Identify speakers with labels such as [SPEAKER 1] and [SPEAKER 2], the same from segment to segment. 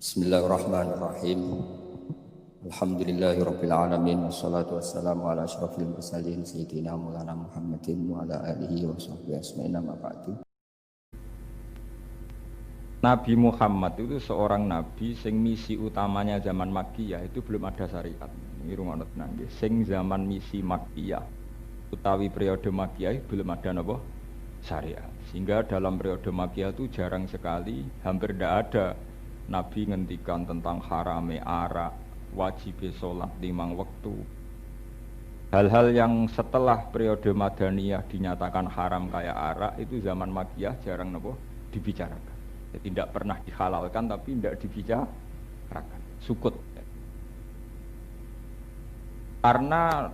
[SPEAKER 1] Bismillahirrahmanirrahim. Alhamdulillahirabbil alamin wassalatu wassalamu ala asyrofil mursalin sayyidina Maulana Muhammadin wa ala alihi wa sahbihi ajmain amma ba'du.
[SPEAKER 2] Nabi Muhammad itu seorang nabi sing misi utamanya zaman Makkiyah itu belum ada syariat. Ini rungokno tenan nggih. Sing zaman misi Makkiyah utawi periode Makkiyah belum ada napa syariat. Sehingga dalam periode Makkiyah itu jarang sekali, hampir tidak ada Nabi ngendikan tentang harame arak, wajib sholat 5 waktu. Hal-hal yang setelah periode Madaniyah dinyatakan haram kayak arak itu zaman Makkiyah jarang nopo dibicarakan. Jadi tidak pernah dihalalkan tapi tidak dibicarakan. Sukut. Karena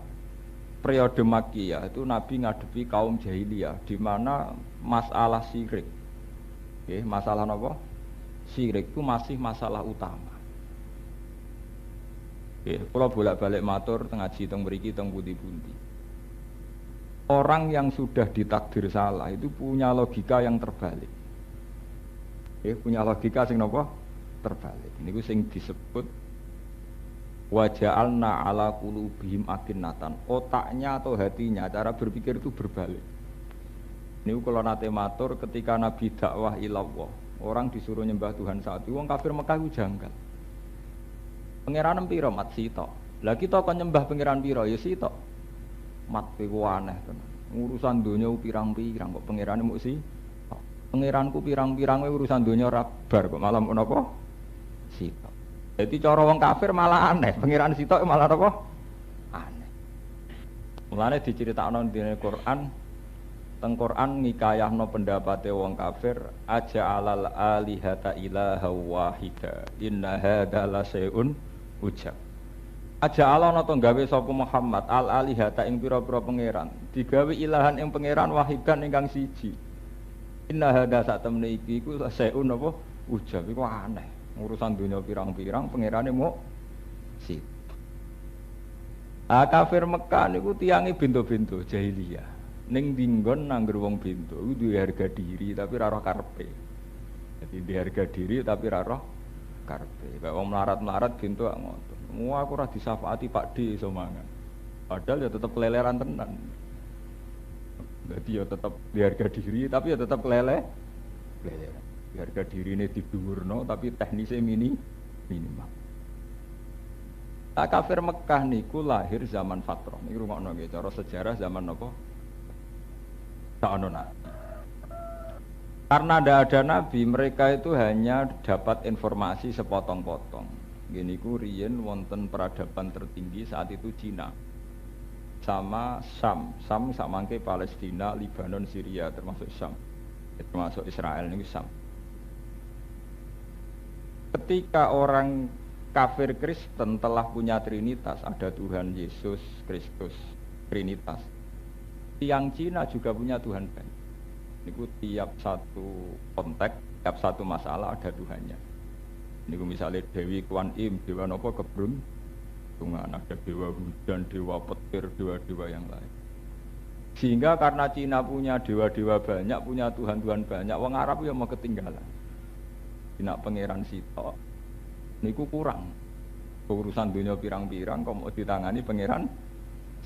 [SPEAKER 2] periode Makkiyah itu Nabi ngadepi kaum jahiliyah di mana masalah syirik. Oke, masalah nopo? Syirik itu masih masalah utama. Kalau bolak-balik matur ngaji teng mriki teng pundi-pundi. Orang yang sudah ditakdir salah itu punya logika yang terbalik. Punya logika sing napa? Terbalik. Niku sing disebut waja'alna ala qulubihim akinnatan. Otaknya atau hatinya, cara berpikir itu berbalik. Niku kalau nate matur ketika Nabi dakwah ilallah, orang disuruh nyembah Tuhan satu, wong kafir Mekah ku janggal. Pangeran piro mat sitok. Lah kita kok nyembah pangeran piro ya sitok. Mat ku aneh tenan. Urusan donya pirang-pirang kok pangerane muk si. Pangeranku pirang-pirang urusan donya ora bar kok malah menapa? Sitok. Jadi cara wong kafir malah aneh, pangeran sitok malah apa? Aneh. Mulane diceritakno dene Quran. Teng Quran ngikayahno pendapate wong kafir aja alal alihata ilaha wahida inna hadza la syai'un ujab. Aja alana to gawe sapa Muhammad al alihata ing pira-pira pangeran digawe ilahan ing pangeran wahidan ingkang siji. Inna hadza sak temne iki iku syai'un apa ujab iku aneh. Urusan dunia pirang-pirang pangerane mau sip. Kafir Mekah niku tiange bento-bento jahiliyah. Ning dinggon nangger wong bento iku duwe harga diri tapi ora roh karepe. Jadi duwe harga diri tapi ora roh karepe. Kayak wong melarat-melarat bento kok ngoten. Mu aku ora disafaati Pak D iso mangan. Padahal ya tetep keleleran tenan. Jadi ya tetep duwe harga diri tapi ya tetep keleleran. Harga diri ini didhuwurno tapi teknisnya minimal. Kafir Mekah niku lahir zaman fatrah. Niki rungokno nggih cara sejarah zaman napa? Karena tidak ada nabi, mereka itu hanya dapat informasi sepotong-potong. Gini ku riyen wonten peradaban tertinggi saat itu Cina sama Syam samangke Palestina, Lebanon, Syria termasuk Syam, termasuk Israel ini Syam. Ketika orang kafir Kristen telah punya Trinitas, ada Tuhan Yesus Kristus, Trinitas. Tiang Cina juga punya Tuhan banyak. Niku tiap satu konteks, tiap satu masalah ada Tuhannya. Niku misalnya Dewi Kuan Im, dewa nopo keberuntungan, ada dewa hujan, dewa petir, dewa-dewa yang lain. Sehingga karena Cina punya dewa-dewa banyak, punya Tuhan-Tuhan banyak, wong Arab ya mau ketinggalan. Cina pangeran sitok, niku kurang. Urusan dunia pirang-pirang, kok mau ditangani pangeran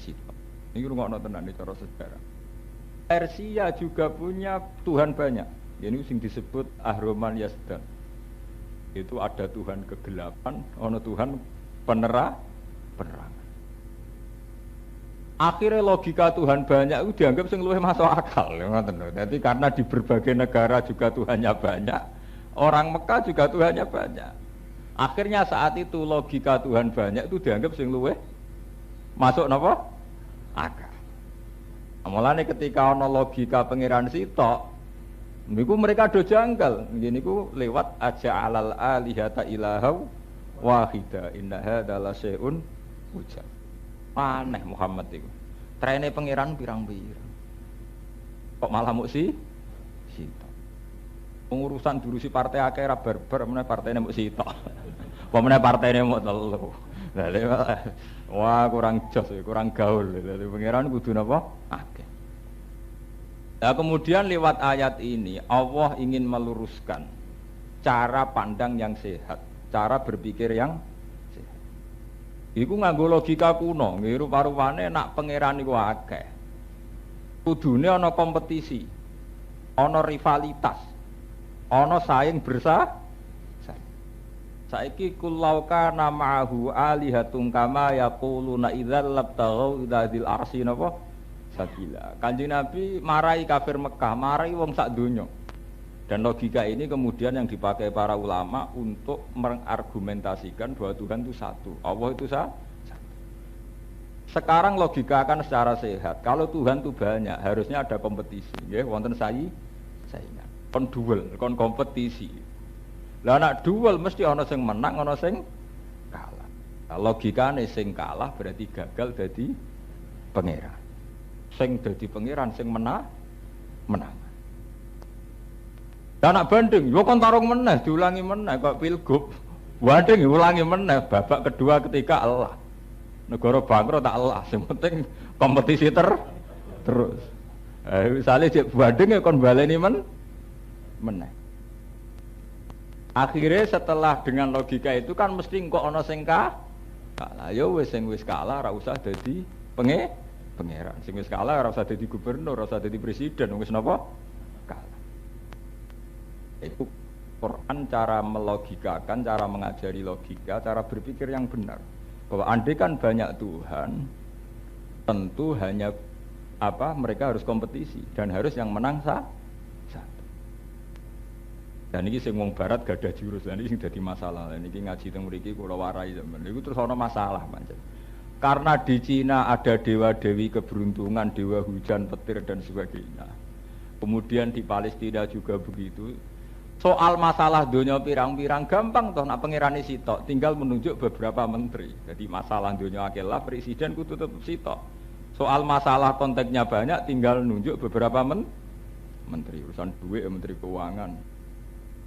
[SPEAKER 2] sitok. Ini rungokno tenan iki cara sejarah. Persia juga punya Tuhan banyak. Ini sing disebut Ahroman Yazdan. Itu ada Tuhan kegelapan, ono Tuhan penerangan. Akhirnya logika Tuhan banyak itu dianggap sing luwih masuk akal, ngoten lho. Jadi karena di berbagai negara juga Tuhannya banyak, orang Mekah juga Tuhannya banyak. Akhirnya saat itu logika Tuhan banyak itu dianggap sing luwih masuk napa? Akal. Mulane ketika ana logika pangeran sitok, niku mereka do janggal. Niku lewat aja alal alihata ilaha wahida inna hadza la syai'un ujab. Aneh Muhammad iku. Trene pangeran pirang-pirang. Kok malah muk sitok. Pengurusan durusi partai akeh ra barbar meneh partene muk sitok. Apa meneh partene muk telu. Wah kurang jos, kurang gaul. Jadi pangeran kudu napa? Akeh. Nah kemudian lewat ayat ini Allah ingin meluruskan cara pandang yang sehat cara berpikir yang sehat. Iku nganggo logika kuno, nggih rupa-rupane nak pangeran iku akeh. Kudune ana kompetisi, ana rivalitas, ana saing bersaing. Saiki kullau kana ma'ahu alihatun kama yaquluna idzal labtaghu idzal arsy napa sabila. Kanjeng Nabi marahi kafir Mekah, marahi wong sak donya. Dan logika ini kemudian yang dipakai para ulama untuk mengargumentasikan bahwa Tuhan itu satu, Allah itu satu. Sekarang logika akan secara sehat. Kalau Tuhan itu banyak, harusnya ada kompetisi, nggih, wonten saingan. Kon duel, kon kompetisi. Lah nak duel mesti ana sing menang, ana sing kalah. Nah, logikane sing kalah berarti gagal dadi pangeran. Sing dadi pangeran sing menang. Lah nak banding, yo kon tarung meneh, diulangi meneh kok pilgub. Banding diulangi meneh, babak kedua ketiga Allah. Negara bangkrut tak Allah, sing penting kompetisi terus. Misalnya cek banding ya kon baleni meneh. Akhirnya setelah dengan logika itu kan mesti engko ana sing kalah. Ya wis sing wis kalah ora usah dadi pangeran. Sing wis kalah ora usah dadi gubernur, ora usah dadi presiden, wis napa? Kalah. Itu Quran cara melogikakan, cara mengajari logika, cara berpikir yang benar. Bahwa andai kan banyak Tuhan, tentu hanya mereka harus kompetisi dan harus yang menang satu. Dan ini sing wong barat gak ada jurus, dan ini sing dadi masalah. Dan ini ngaji teng mriki kula warai sampeyan. Iku terus ana masalah pancen. Karena di Cina ada dewa-dewi keberuntungan, dewa hujan, petir dan sebagainya. Kemudian di Palestina juga begitu. Soal masalah dunia pirang-pirang gampang toh nak pangerane sitok, tinggal menunjuk beberapa menteri. Jadi masalah dunia akelah presiden kudu tetep sitok. Soal masalah konteksnya banyak, tinggal nunjuk beberapa menteri. Urusan duit ya menteri keuangan.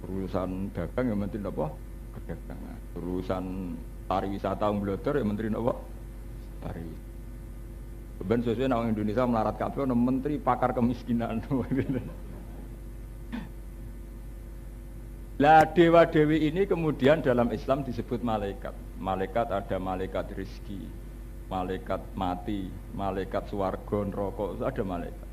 [SPEAKER 2] Urusan dagang ya menteri apa? Perdagangan. Urusan pariwisata mblodor ya menteri apa? Pariwisata. Ben sesuai nang Indonesia melarat kabeh ana menteri pakar kemiskinan. Lah dewa-dewi ini kemudian dalam Islam disebut malaikat. Malaikat ada malaikat rizki, malaikat mati, malaikat swarga, neraka, ada malaikat.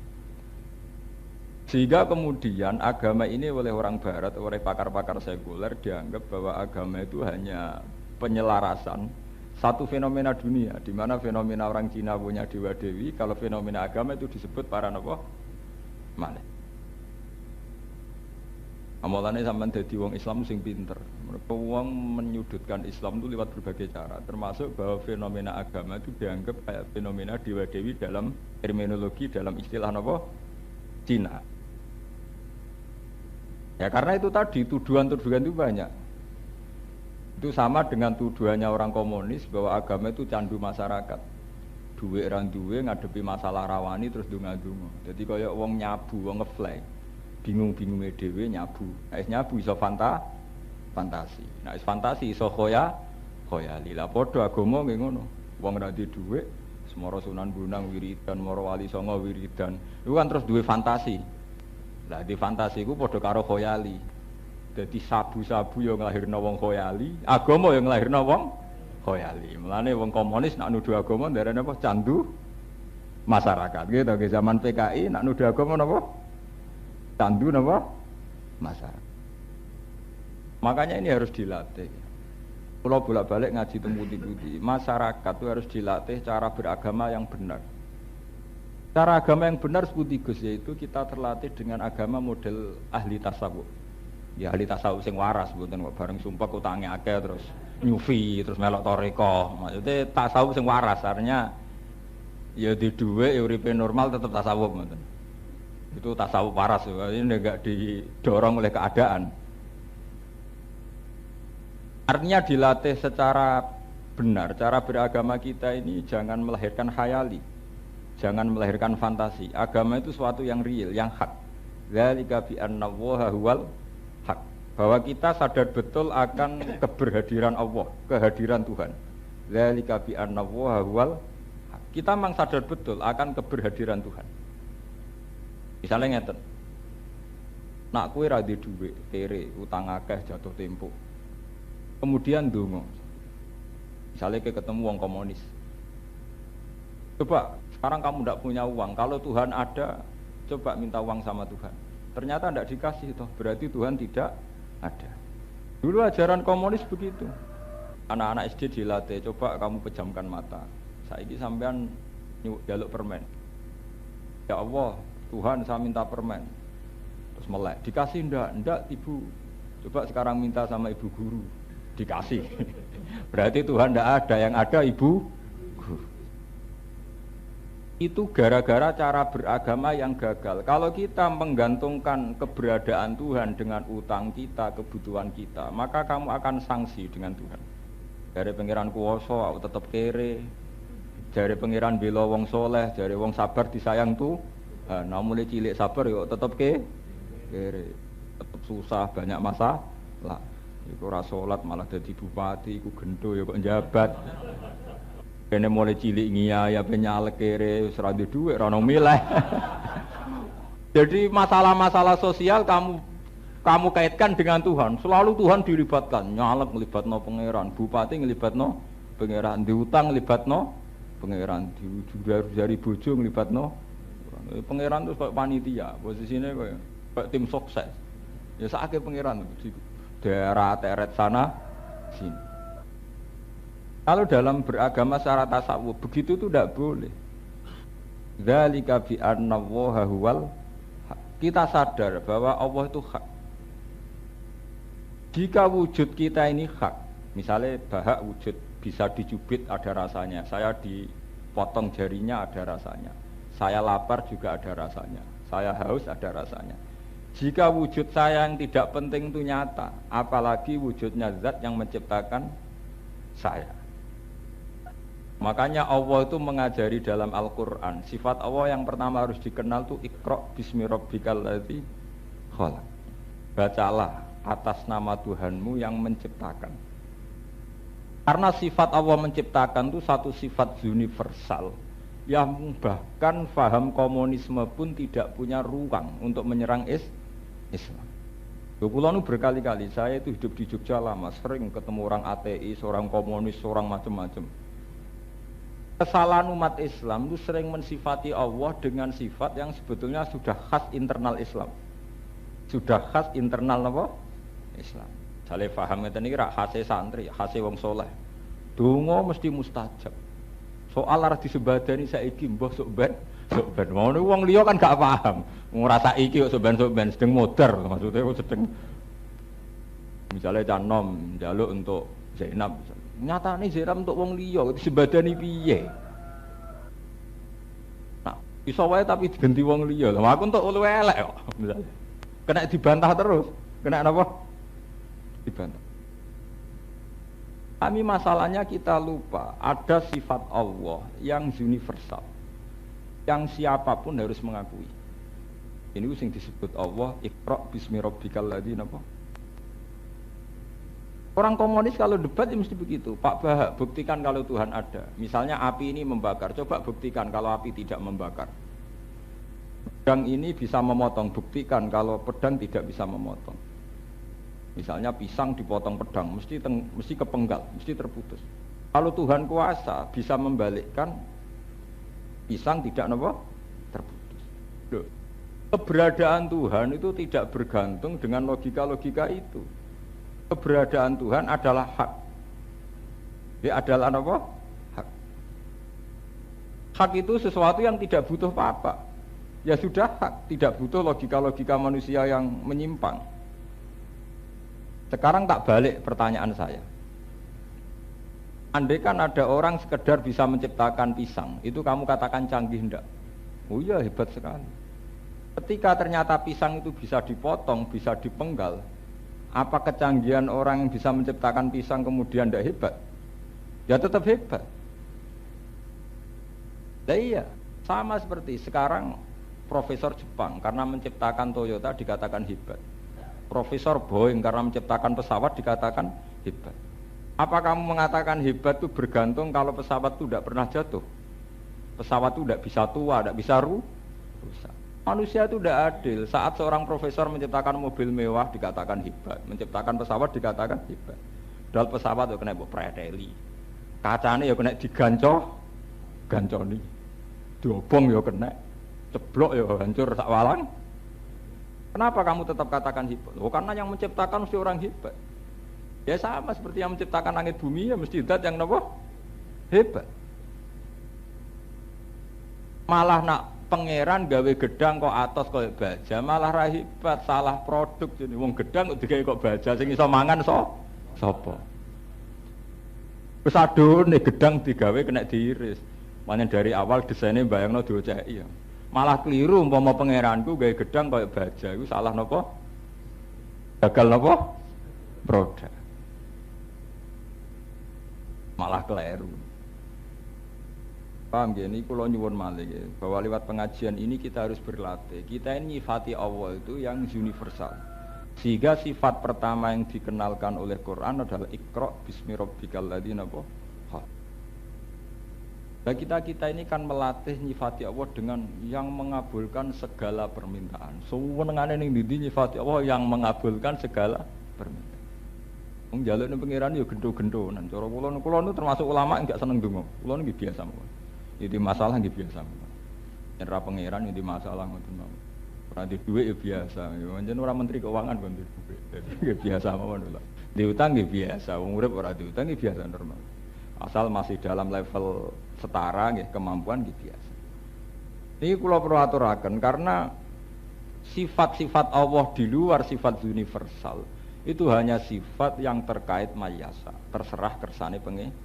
[SPEAKER 2] Sehingga kemudian agama ini oleh orang barat, oleh pakar-pakar sekuler dianggap bahwa agama itu hanya penyelarasan satu fenomena dunia, di mana fenomena orang Cina punya dewa-dewi, kalau fenomena agama itu disebut para napa? Malaikat. Amalane sampean dadi wong Islam sing pinter. Mereka wong menyudutkan Islam itu lewat berbagai cara, termasuk bahwa fenomena agama itu dianggap kayak fenomena dewa-dewi dalam terminologi, dalam istilah napa? Cina. Ya karena itu tadi tuduhan-tuduhan itu banyak. Itu sama dengan tuduhannya orang komunis bahwa agama itu candu masyarakat. Duwe ran duwe ngadepi masalah rawani terus dunga-dunga. Jadi kaya wong nyabu, wong ngefly. Bingung-bingunge dhewe nyabu. Nek nyabu iso fantasi. Nek fantasi iso khoyali. Lah padha agama nggih ngono. Wong ora duwe dhuwit, semara Sunan Bonang wiridan, mara Wali Songo wiridan. Iku kan terus duwe fantasi. Lah di fantasi ku padha karo khoyali. Dadi sabu-sabu yo nglahirno wong khoyali, agama yo nglahirno wong khoyali. Mulane wong komunis nak nuduh agama ndarane apa? Candu masyarakat. Gitu ke zaman PKI nak nuduh agama napa? Candu napa? Masyarakat. Makanya ini harus dilatih. Kalau bolak-balik ngaji temputi-puti, masyarakat itu harus dilatih cara beragama yang benar. Cara agama yang benar seperti Gus, yaitu kita terlatih dengan agama model ahli tasawuf. Ya ahli tasawuf sing waras, mboten kok bareng sumpah utange akeh terus nyufi, terus melok toreko. Maksudnya tasawuf sing waras, artinya ya di dhuwit ya uripe normal tetap tasawuf mboten. Itu tasawuf waras, ini enggak didorong oleh keadaan. Artinya dilatih secara benar, cara beragama kita ini jangan melahirkan khayali. Jangan melahirkan fantasi. Agama itu suatu yang real, yang hak. Dzalika bi anna Allaha huwal hak. Bahwa kita sadar betul akan keberhadiran Allah, kehadiran Tuhan. Dzalika bi anna Allaha huwal hak. Kita memang sadar betul akan keberhadiran Tuhan. Misalnya ngeten. Nak kowe ra duwe dhuwit, kere, utang akeh, jatuh tempo. kemudian ndonga. Misalnya kayak ketemu wong komunis. Coba sekarang kamu tidak punya uang, kalau Tuhan ada, coba minta uang sama Tuhan. Ternyata tidak dikasih toh, berarti Tuhan tidak ada. Dulu ajaran komunis begitu. Anak-anak SD dilatih, coba kamu pejamkan mata. Saiki sampean jaluk permen. Ya Allah, Tuhan saya minta permen. Terus melek, dikasih ndak ibu. Coba sekarang minta sama ibu guru, dikasih. Berarti Tuhan ndak ada, yang ada ibu guru. Itu gara-gara cara beragama yang gagal. Kalau kita menggantungkan keberadaan Tuhan dengan utang kita, kebutuhan kita, maka kamu akan sanksi dengan Tuhan. Dari pangeran kuwasa aku tetep kere. Dari pangeran bela wong soleh, dari wong sabar disayang tuh. Nah, mulai cilik sabar yo tetep kere. Tetep susah, banyak masalah. Iku ora salat malah dadi bupati, iku gendo ya kok njabat. Kene mulai cilik ngiyai ape nyalek kere wis ora duwe dhuwit ora ono milih. Jadi masalah-masalah sosial kamu kaitkan dengan Tuhan. Selalu Tuhan dilibatkan, nyalek ngelibatno pangeran, bupati ngelibatno pangeran, diutang ngelibatno pangeran, dari bojo ngelibatno pangeran. Terus kayak panitia, posisine kayak tim sukses. Ya sakake pangeran di daerah teret sana sini. Kalau dalam beragama secara tasawuf begitu itu tidak boleh. Dzalika bi anna Allaha huwal haq. Kita sadar bahwa Allah itu hak. Jika wujud kita ini hak, misalnya bahak wujud bisa dicubit ada rasanya, saya dipotong jarinya ada rasanya, saya lapar juga ada rasanya, saya haus ada rasanya. Jika wujud saya yang tidak penting itu nyata, apalagi wujudnya zat yang menciptakan saya. Makanya Allah itu mengajari dalam Al-Quran, sifat Allah yang pertama harus dikenal itu Iqra' bismi rabbikal ladzi khalaq. Bacalah atas nama Tuhanmu yang menciptakan. Karena sifat Allah menciptakan itu satu sifat universal yang bahkan faham komunisme pun tidak punya ruang untuk menyerang Islam. Kula nu berkali-kali saya itu hidup di Jogja lama, sering ketemu orang ateis, orang komunis, orang macam-macam. Kesalahan umat Islam itu sering mensifati Allah dengan sifat yang sebetulnya sudah khas internal Islam. Sudah khas internal apa? Islam. Jale paham ngeten iki ra khase santri, khase wong saleh. Donga mesti mustajab. Soal arep disebadani saiki mbah sok ben. Ngono wong liya kan gak paham. Ora saiki kok sok ben sedeng modar maksudnya kok sedeng. Misalnya canom njaluk untuk Zainab. Nyatane Zainab untuk wong liya disebadani piye? Nah, iso wae tapi diganti wong liya. Lah aku entuk luwih elek kok. Kena dibantah terus. Kena apa? Dibantah. Kami masalahnya kita lupa ada sifat Allah yang universal, yang siapapun harus mengakui. Ini sing disebut Allah Iqra' bismi rabbikal ladzi napa. Orang komunis kalau debat ya mesti begitu. Pak Bahak, buktikan kalau Tuhan ada. Misalnya api ini membakar, coba buktikan kalau api tidak membakar. Pedang ini bisa memotong, buktikan kalau pedang tidak bisa memotong. Misalnya pisang dipotong pedang, mesti kepenggal, mesti terputus. Kalau Tuhan kuasa bisa membalikkan pisang tidak terputus. Loh, keberadaan Tuhan itu tidak bergantung dengan logika-logika itu. Keberadaan Tuhan adalah hak. Dia adalah apa? Hak. Hak itu sesuatu yang tidak butuh apa-apa. Ya sudah hak, tidak butuh logika-logika manusia yang menyimpang. Sekarang tak balik pertanyaan saya. Andai kan ada orang sekedar bisa menciptakan pisang, itu kamu katakan canggih enggak? Oh iya, hebat sekali. Ketika ternyata pisang itu bisa dipotong, bisa dipenggal, apa kecanggihan orang yang bisa menciptakan pisang kemudian tidak hebat? Ya tetap hebat. Nah iya, sama seperti sekarang Profesor Jepang karena menciptakan Toyota dikatakan hebat. Profesor Boeing karena menciptakan pesawat dikatakan hebat. Apa kamu mengatakan hebat itu bergantung kalau pesawat itu tidak pernah jatuh? Pesawat itu tidak bisa tua, tidak bisa rusak. Manusia itu tidak adil. Saat seorang profesor menciptakan mobil mewah dikatakan hebat, menciptakan pesawat dikatakan hebat. Dal pesawat yo kena mbok preteli. Kacane yo kena ganconi. Diobong yo kena. Ceblok yo hancur sak walang. Kenapa kamu tetap katakan hebat? Oh, karena yang menciptakan mesti orang hebat. Ya sama seperti yang menciptakan langit bumi ya mesti zat yang napa? Hebat. Malah nak pangeran gawe gedang kok atos kok baja, malah ra hebat, salah produk jadi wong gedang kok digawe kok baja sing iso mangan sapa? Wis adone gedang digawe kena diiris. Panen dari awal desainnya bayangno dioceki ya. Malah keliru umpama pangeranku gawe gedang kok baja iku salah napa? Gagal napa? Produk. Malah keliru. Paham ya, ini kalau nyuwun malih ya, bahwa lewat pengajian ini kita harus berlatih. Kita ini nyifati Allah itu yang universal. Sehingga sifat pertama yang dikenalkan oleh Quran adalah Iqra bismi rabbikal ladzi khalaq. Nah, kita ini kan melatih nyifati Allah dengan yang mengabulkan segala permintaan. Sewenengane ning ndi nyifati Allah yang mengabulkan segala permintaan. Wong njaluk ning pangeran ya gendo-gendonan. Cara kula nu termasuk ulama enggak seneng donga. Kula niki biasa mawon. Jadi masalah nggih biasa. Yen ra pangeran jadi masalah ngoten mawon. Ora di dhuwit ya biasa. Ya pancen ora menteri keuangan kon di dhuwit. Dadi nggih biasa mawon lho. Diutang nggih biasa, wong urip ora diutang nggih biasa normal. Asal masih dalam level setara nggih kemampuan nggih biasa. Ini kula perlu aturaken karena sifat-sifat Allah di luar sifat universal itu hanya sifat yang terkait mayasa, terserah kersane pengen.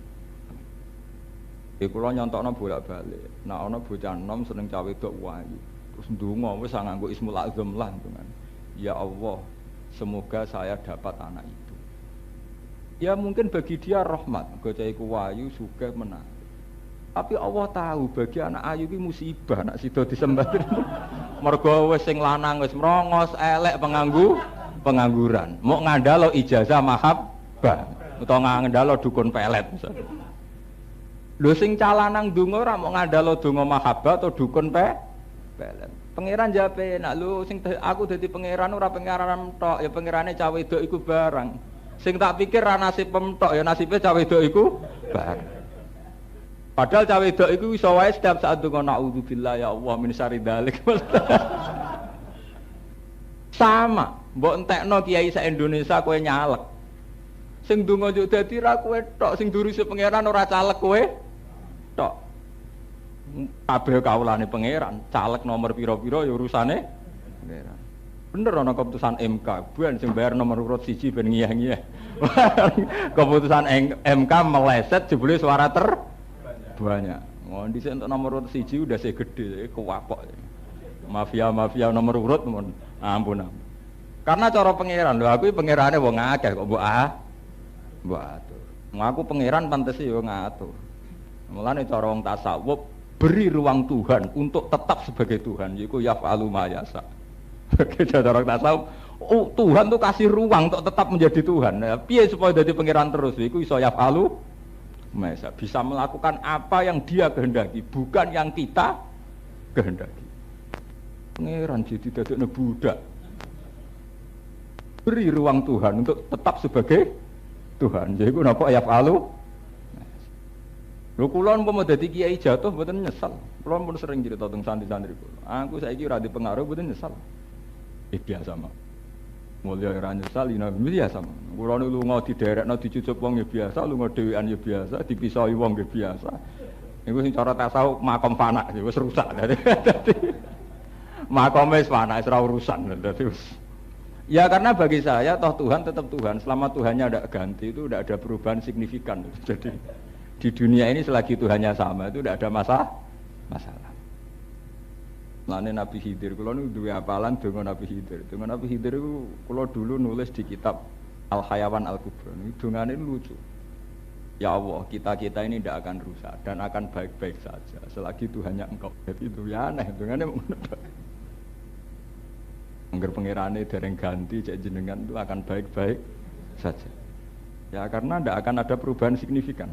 [SPEAKER 2] Kula nyontokno bolak-balik. Nek ana bocah enom seneng cawe wedok wayu. Terus ndonga wis nganggo Ismul Azam lah dengan. Ya Allah, semoga saya dapat anak itu. Ya mungkin bagi dia rahmat, bocah iku wayu sugih menawa. Tapi Allah tahu bagi anak ayu iki musibah nek sida disembah. Mergo wis sing lanang wis merongos, elek pengangguran. Mok ngandalo ijazah mahabbah utawa ngandalo dukun pelet misalnya. Lho sing calanang donga ora mok ngandalo donga mahabbah atau dukun pelet. Pangeran jape nak lho sing aku dadi pangeran ora pangeran tok ya pangerane cawe wedok iku barang. Sing tak pikir ra nasib pemtok ya nasibe cawe wedok iku barang. Padahal cawe wedok iku iso wae setiap saat donga naudzubillah ya Allah min syarri dzalik. Sama, mbok entekno kiai sak Indonesia kowe nyalek. Sing donga yo dadi ra kowe tok, sing duruse pangeran ora caleg kowe tok. Kabeh kawulane pangeran, caleg nomor pira-pira ya urusane pangeran. Bener ana keputusan MK, ben sing bayar nomor urut 1 ben ngiyah-ngiyah. Keputusan MK meleset jebule suara banyak. Mau dhisik untuk nomor urut 1 udah segede, kewapok. Mafia nomor urut ampun. Karena cara pangeran, lho aku pangerane wong akeh kok mbok atur. Aku pangeran pantes yo ngatur. Mulane cara wong tasawuf beri ruang Tuhan untuk tetap sebagai Tuhan, yaitu yaf'alu ma yasha. Cara orang tasawuf, oh Tuhan tuh kasih ruang untuk tetap menjadi Tuhan. Nah, piye supaya jadi pangeran terus? Yaitu iso yaf'alu ma yasha, bisa melakukan apa yang Dia kehendaki, bukan yang kita kehendaki. Pangeran jadi dadekne budak. Beri ruang Tuhan untuk tetap sebagai Tuhan. Yaiku napa yaf'alu. Lho kula umpama dadi kiai jatuh mboten nyesal. Kula pun sering cerita teng santri-santri kula. Aku saiki ora dipengaruh mboten nyesal. Biasa mah. Mulya ora nyesal ina biasa mah. Kula nu lunga diderekno dicucup wong ya biasa, lunga dhewean ya biasa, dipisahi wong ya biasa. Niku sing cara tasawuf makom fana wis rusak. Dadi makome wis fana wis ora urusan. Dadi ya karena bagi saya toh Tuhan tetap Tuhan, selama Tuhannya tidak ganti itu tidak ada perubahan signifikan. Jadi di dunia ini selagi Tuhannya sama itu tidak ada masalah. Lane Nabi Khidir, kalau nu duwe apalan dengan Nabi Khidir. Dengan Nabi Khidir itu kalau dulu nulis di kitab Al Hayawan Al Kubra. Dungane lucu. Ya Allah, kita ini tidak akan rusak dan akan baik-baik saja selagi Tuhannya Engkau. Jadi itu ya aneh, dungane angger pangerane dereng ganti cek jenengan itu akan baik-baik saja. Ya karena tidak akan ada perubahan signifikan.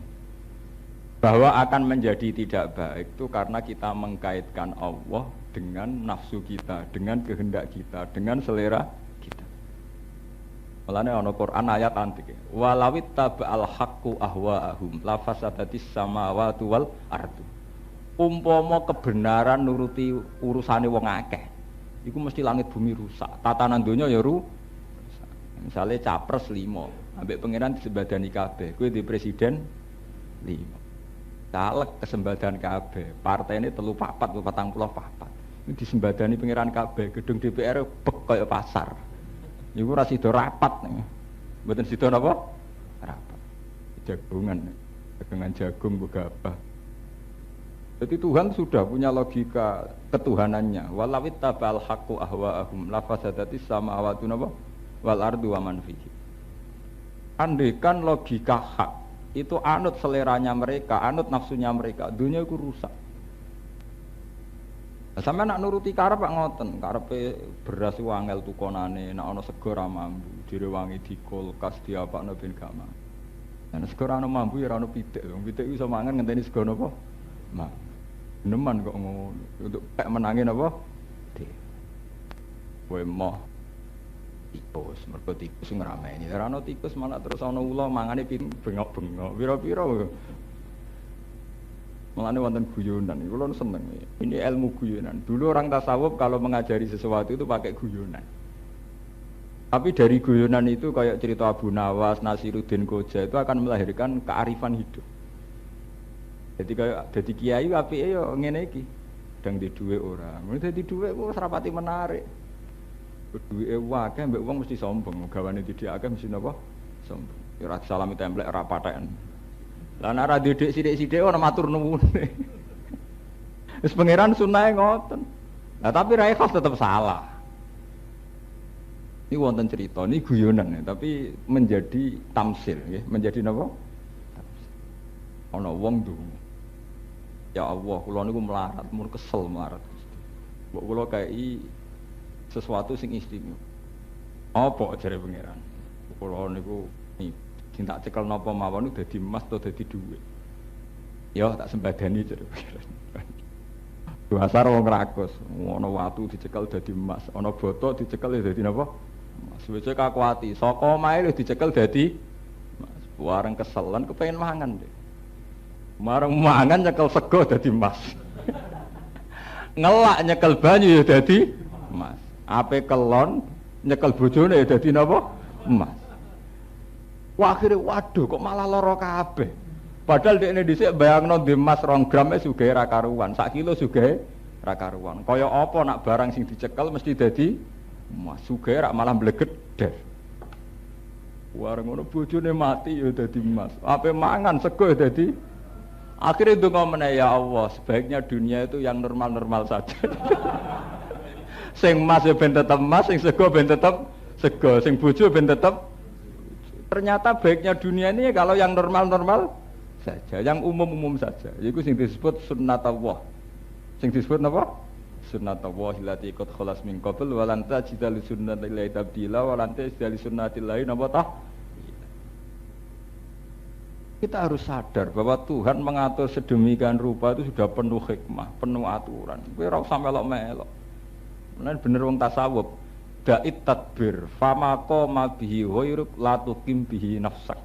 [SPEAKER 2] Bahwa akan menjadi tidak baik itu karena kita mengkaitkan Allah dengan nafsu kita, dengan kehendak kita, dengan selera kita. Mulane ana Quran ayat antik. Walawit taba'al haqqu ahwa'ahum la fasadatis samawati wal ardu. Umpama kebenaran nuruti urusane wong akeh, iku mesti langit bumi rusak. Tatanan donya ya rusak. Misale capres 5, ambek pangeran disembadani kabeh. Kowe di presiden 5. Caleg kesembadan kabeh. Partene 34 atau 44. Ini disembadani pangeran kabeh. Gedung DPR bek kaya pasar. Iku ora sida rapat nih. Mboten sida napa? Rapat. Jagungan. Dagangan jagung mbok gabah. Jadi Tuhan sudah punya logika ketuhanannya. Walawit tabal haqqu ahwa'ahum la fasadatis samawati wal ardu wa man fihi. Andaikan logika hak itu anut seleranya mereka, anut nafsunya mereka, dunia itu rusak. Sampai nak nuruti karep pak ngoten, karepe beras wangel tukonane, nak ana sego ra mambu, direwangi di kulkas diapakno ben gak mambu. Nek sego ra mambu ya ora ono pitik, pitik iso mangan ngenteni sego napa? Neman kok ngono. Untuk pek menangin apa? Kowe moh tikus, mergo tikus ngrameni. Ora ana tikus malah terus ana ula mangane bengok-bengok. Pira-pira. Mulane wonten guyonan. Kula seneng. Ini ilmu guyonan. Dulu orang tasawuf kalau mengajari sesuatu itu pakai guyonan. Tapi dari guyonan itu kayak cerita Abu Nawas, Nasiruddin Koja itu akan melahirkan kearifan hidup. Jadi kayak dadi kiai apike yo ngene iki. Dang di dhuwit ora. Mun dadi dhuwit kok serapati menarik. Dhuwite akeh mbek wong mesti sombong, gawane didik akeh mesti napa? Sombong. Ya ora salami templek ora patheken. Lah nek ora didik sithik-sithik ora matur nuwune. Wis pangeran sunahe ngoten. Lah tapi ra ikhlas tetep salah. Ini wonten cerita, ini guyonan ya, tapi menjadi tamsil ya, menjadi napa? Ana wong ndonga. Ya Allah, kula niku melarat, mun kesel melarat. Mbok kula kei sesuatu sing istimewa. Apa jare pangeran? Kula niku sing tak cekel napa mawon dadi emas atau dadi dhuwit. Ya tak sembadani jare pangeran. Dasar wong rakus, ana watu dicekel dadi emas, ana boto dicekel dadi napa? Emas. Wis kakuati, saka omahe dicekel dadi emas. Wareng keselan kepengin mangan deh. Marang mangan nyekel sego dadi emas. Ngelak nyekel banyu ya dadi emas. Ape kelon nyekel bojone ya dadi napa? Emas. Wah akhire waduh kok malah lara kabeh. Padahal dekne dhisik bayangno di emas 2 gram wis sugih ra karuan, 1 kilo sugih ra karuan. Kaya apa nak barang sing dicekel mesti dadi emas, sugih ra malah mbleget der. Wareng ngono bojone mati ya dadi emas. Ape mangan sego ya dadi. Akhirnya ndonga meneh ya Allah, sebaiknya dunia itu yang normal-normal saja. Sing emas ya ben tetep emas, sing sego ben tetep sego, sing bojo ben tetep. Ternyata baiknya dunia ini kalau yang normal-normal saja, yang umum-umum saja. Iku sing disebut sunnatullah. Sing disebut napa? Sunnatullah allati qad khalas min qabl wa lan tajida li sunnatillahi tabdila wa lan tajida li sunnatillahi napa tah? Kita harus sadar bahwa Tuhan mengatur sedemikian rupa itu sudah penuh hikmah, penuh aturan. Kowe ora usah melok-melok. Menawa bener wong tasawuf, da'it tadbir, fama qama bihi ghairuk la tuqim bihi nafsak.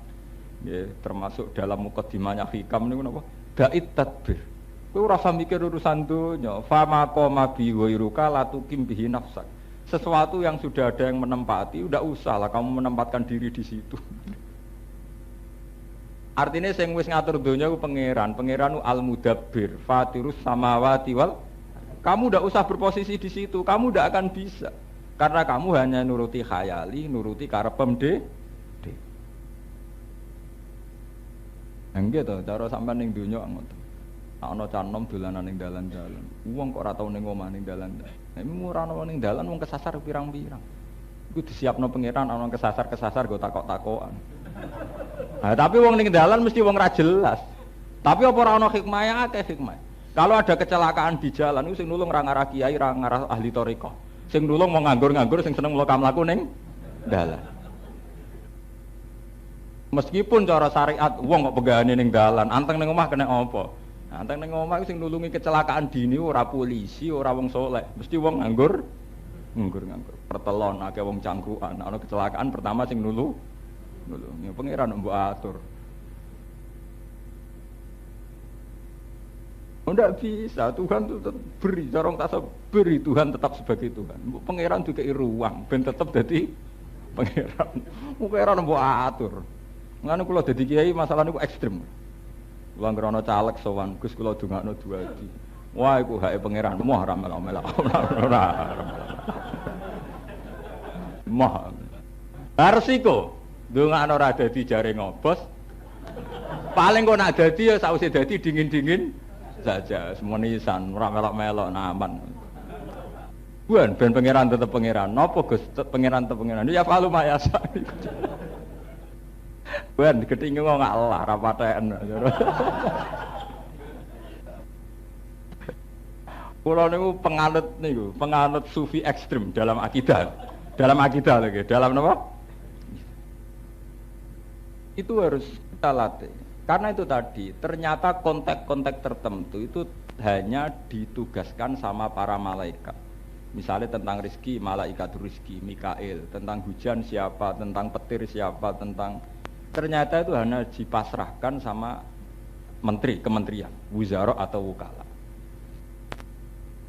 [SPEAKER 2] Ya, termasuk dalam mukadimahnya hikam niku napa? Da'it tadbir. Kowe ora usah mikir urusan donya, fama qama bihi ghairuka la tuqim bihi nafsak. Sesuatu yang sudah ada yang menempati, udah usahlah kamu menempatkan diri di situ. Artinya sing wis ngatur donya ku pangeran ku al-mudabbir, fatirus samawati wal. Kamu ndak usah berposisi di situ, kamu ndak akan bisa. Karena kamu hanya nuruti khayali, nuruti karepem de. Nggih to, cara sampean ning donya ngoten. Ana canom dolanan ning dalan-dalan. Wong kok ora tau ning omah ning dalan-dalan. Nek ora ana ning dalan wong kesasar pirang-pirang. Iku disiapno pangeran ana kesasar-kesasar go takok-takokan. Nah, tapi wong ning dalan mesti wong ra jelas. Tapi apa ora ana hikmah akeh hikmah. Kalau ada kecelakaan di jalan iku sing nulung ra ngarah kiai, ra ngarah ahli thariqah. Sing nulung mau nganggur-nganggur sing seneng mlaku ning dalan. Meskipun cara syariat wong kok pegane ning dalan, anteng ning omah kena apa? Anteng ning omah sing nulungi kecelakaan dini ora polisi, ora wong saleh, mesti wong nganggur nganggur. Pertelon akeh wong cangkruan, ana kecelakaan pertama sing nulu. Ya pangeran mbok atur. Tidak bisa, Tuhan itu tetap beri, corong tak beri, Tuhan tetap sebagai Tuhan. Pangeran juga ruang, ben tetap jadi pangeran. Pangeran mbok atur. Ngene kula dadi kiai masalah niku ekstrem. Kula ngrono caleg sowan, Gus kula dongakno duadi. Wah iku hake pangeran, moh ra melok-melok. Moh. Arsiko dongakno ra dadi jare ngobos. Paling kok nak dadi ya sausé dadi dingin-dingin saja semenisan ora melok-melok aman. Ben pangeran tetep pangeran. Napa Gus pangeran tetep pangeran? Ya palu mayasa. Ben ketinge kok ngalah ra paten. Kula niku penganut sufi ekstrem dalam akidah. Dalam akidah lagi, dalam apa? Itu harus kita latih. Karena itu tadi, ternyata konteks-konteks tertentu itu hanya ditugaskan sama para malaikat. Misalnya tentang rezeki, malaikat rezeki, Mikail. Tentang hujan siapa, tentang petir siapa, tentang... Ternyata itu hanya dipasrahkan sama menteri, kementerian, wuzara atau wukala.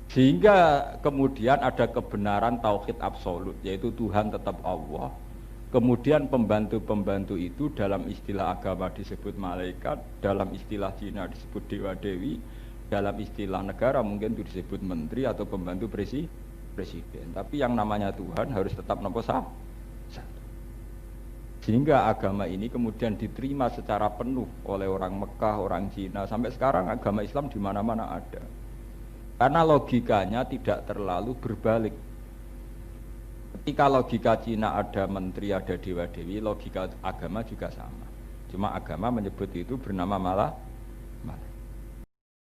[SPEAKER 2] Sehingga kemudian ada kebenaran tauhid absolut, yaitu Tuhan tetap Allah. Kemudian pembantu-pembantu itu dalam istilah agama disebut malaikat, dalam istilah Cina disebut dewa-dewi, dalam istilah negara mungkin itu disebut menteri atau pembantu presiden. Tapi yang namanya Tuhan harus tetap nomor satu. Sehingga agama ini kemudian diterima secara penuh oleh orang Mekah, orang Cina. Sampai sekarang agama Islam di mana-mana ada. Karena logikanya tidak terlalu berbalik. Ketika logika Cina ada menteri, ada dewa-dewi, logika agama juga sama. Cuma agama menyebut itu bernama malaikat.